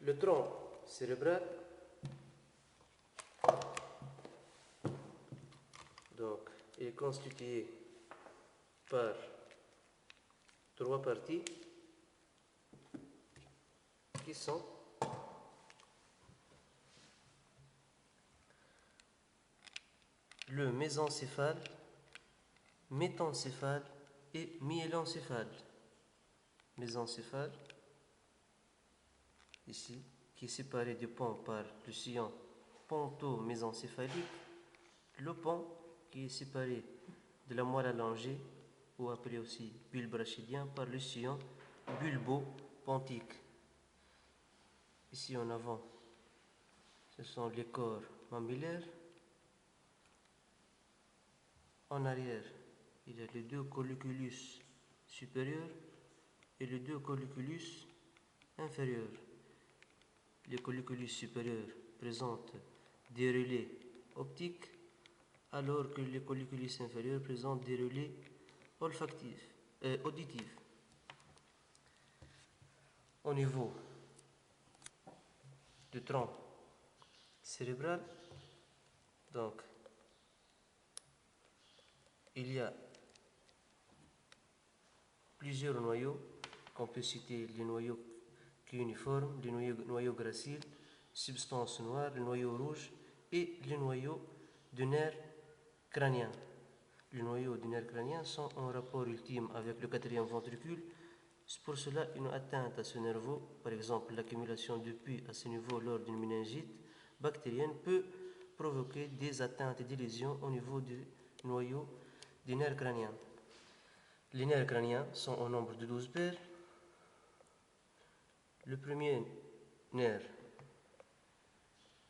Le tronc cérébral, donc, est constitué par 3 parties qui sont le mésencéphale, métencéphale et myélencéphale. Mésencéphale, ici, qui est séparé du pont par le sillon ponto-mésencéphalique. Le pont qui est séparé de la moelle allongée, ou appelé aussi bulbe rachidien, par le sillon bulbo-pontique. Ici en avant, ce sont les corps mammillaires. En arrière, il y a les 2 colliculus supérieurs et les 2 colliculus inférieurs. Les colliculus supérieurs présentent des relais optiques, alors que les colliculus inférieurs présentent des relais auditifs. Au niveau du tronc cérébral, donc, il y a plusieurs noyaux, qu'on peut citer les noyaux cuniformes, les noyaux graciles, substance noire, le noyau rouge et les noyaux du nerf crânien. Les noyaux du nerf crânien sont en rapport ultime avec le 4e ventricule. C'est pour cela une atteinte à ce nerveux, par exemple l'accumulation de pus à ce niveau lors d'une méningite bactérienne, peut provoquer des atteintes et des lésions au niveau du noyau du nerf crânien. Les nerfs crâniens sont au nombre de 12 paires. Le premier nerf,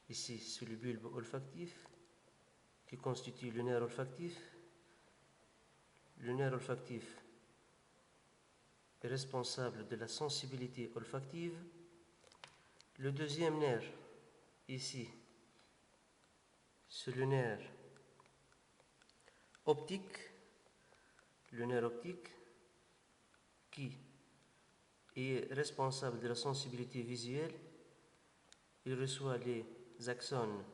ici, c'est le bulbe olfactif, qui constitue le nerf olfactif. Le nerf olfactif est responsable de la sensibilité olfactive. Le deuxième nerf, ici, c'est le nerf optique. Le nerf optique qui est responsable de la sensibilité visuelle. Il reçoit les axones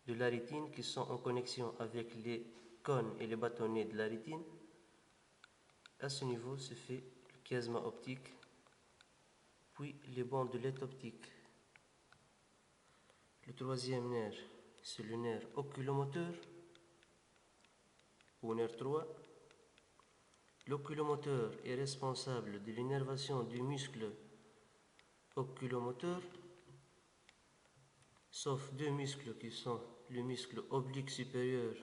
de la rétine qui sont en connexion avec les cônes et les bâtonnets de la rétine. À ce niveau se fait le chiasma optique, puis les bandelettes optiques. Le troisième nerf, c'est le nerf oculomoteur, ou nerf 3. L'oculomoteur est responsable de l'innervation du muscle oculomoteur, sauf 2 muscles qui sont le muscle oblique supérieur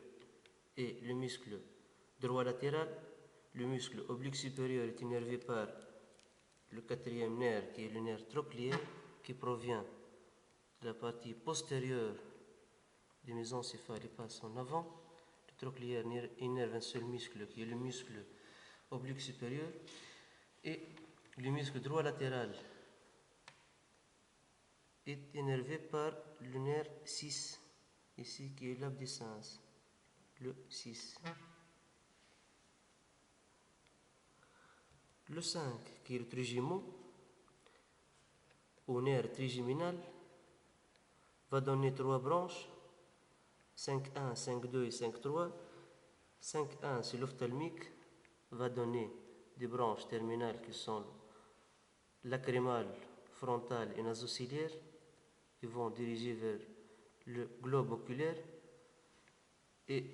et le muscle droit latéral. Le muscle oblique supérieur est innervé par le 4e nerf qui est le nerf trochléaire, qui provient de la partie postérieure du mésencéphale et passe en avant. Le trochléaire innerve un seul muscle qui est le muscle oblique supérieur, et le muscle droit latéral est innervé par le nerf 6, ici qui est l'abducens, le 6. Le 5 qui est le trigémo, au nerf trigeminal, va donner 3 branches, 5.1, 5.2 et 5.3. 5.1 c'est l'ophtalmique, va donner des branches terminales qui sont lacrymales, frontales et nasociliaires, qui vont diriger vers le globe oculaire, et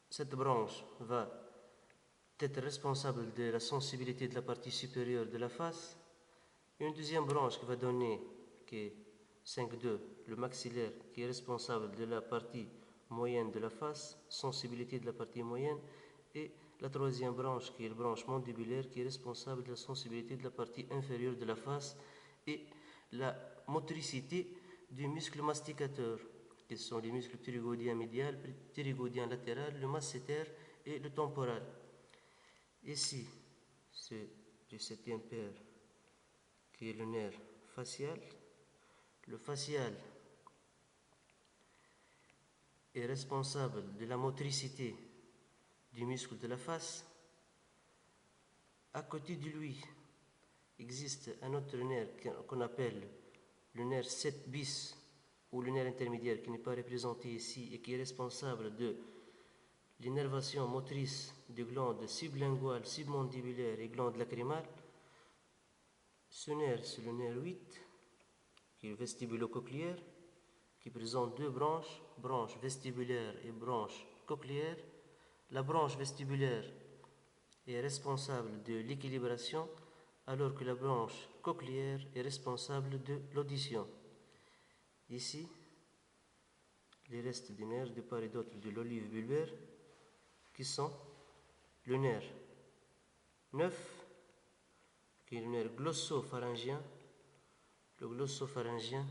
cette branche va être responsable de la sensibilité de la partie supérieure de la face. Une deuxième branche qui va donner, qui est 5.2, le maxillaire, qui est responsable de la partie moyenne de la face, sensibilité de la partie moyenne, et la troisième branche qui est la branche mandibulaire, qui est responsable de la sensibilité de la partie inférieure de la face et la motricité du muscle masticateur, qui sont les muscles ptérygoïdiens médial, ptérygoïdien latéral, le masséter et le temporal. Ici, c'est le 7e paire qui est le nerf facial. Le facial est responsable de la motricité du muscle de la face. À côté de lui, existe un autre nerf qu'on appelle le nerf 7 bis ou le nerf intermédiaire qui n'est pas représenté ici et qui est responsable de l'innervation motrice des glandes sublinguales, submandibulaires et glandes lacrymales. Ce nerf, c'est le nerf 8, qui est vestibulo-cochléaire, qui présente deux branches, branche vestibulaire et branche cochléaire. La branche vestibulaire est responsable de l'équilibration, alors que la branche cochléaire est responsable de l'audition. Ici, les restes des nerfs de part et d'autre de l'olive bulbaire, qui sont le nerf 9, qui est le nerf glossopharyngien, le glossopharyngien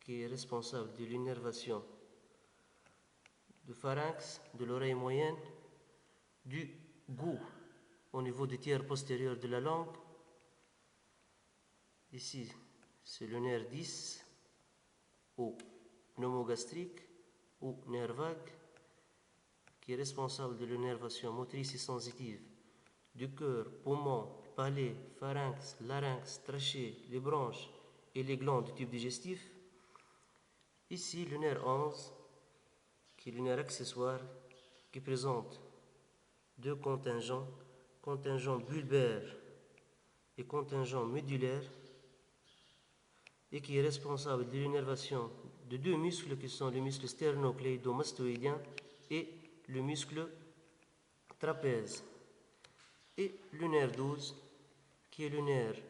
qui est responsable de l'innervation du pharynx, de l'oreille moyenne, du goût au niveau du tiers postérieur de la langue. Ici, c'est le nerf 10 ou pneumogastrique ou nerf vague qui est responsable de l'innervation motrice et sensitive du cœur, poumon, palais, pharynx, larynx, trachée, les branches et les glandes du tube digestif. Ici, le nerf 11, qui est le nerf accessoire, qui présente deux contingents, contingent bulbaire et contingent médulaire, et qui est responsable de l'innervation de deux muscles qui sont le muscle sternocléido-mastoïdien et le muscle trapèze. Et le nerf 12, qui est le nerf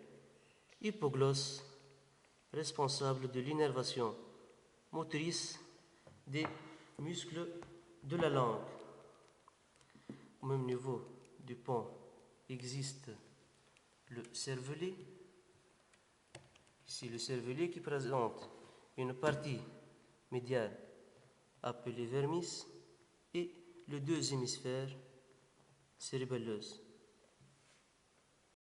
hypoglosse, responsable de l'innervation motrice des muscles de la langue. Au même niveau du pont existe le cervelet. Ici, le cervelet qui présente une partie médiane appelée vermis et le deux hémisphères cérébelleuse.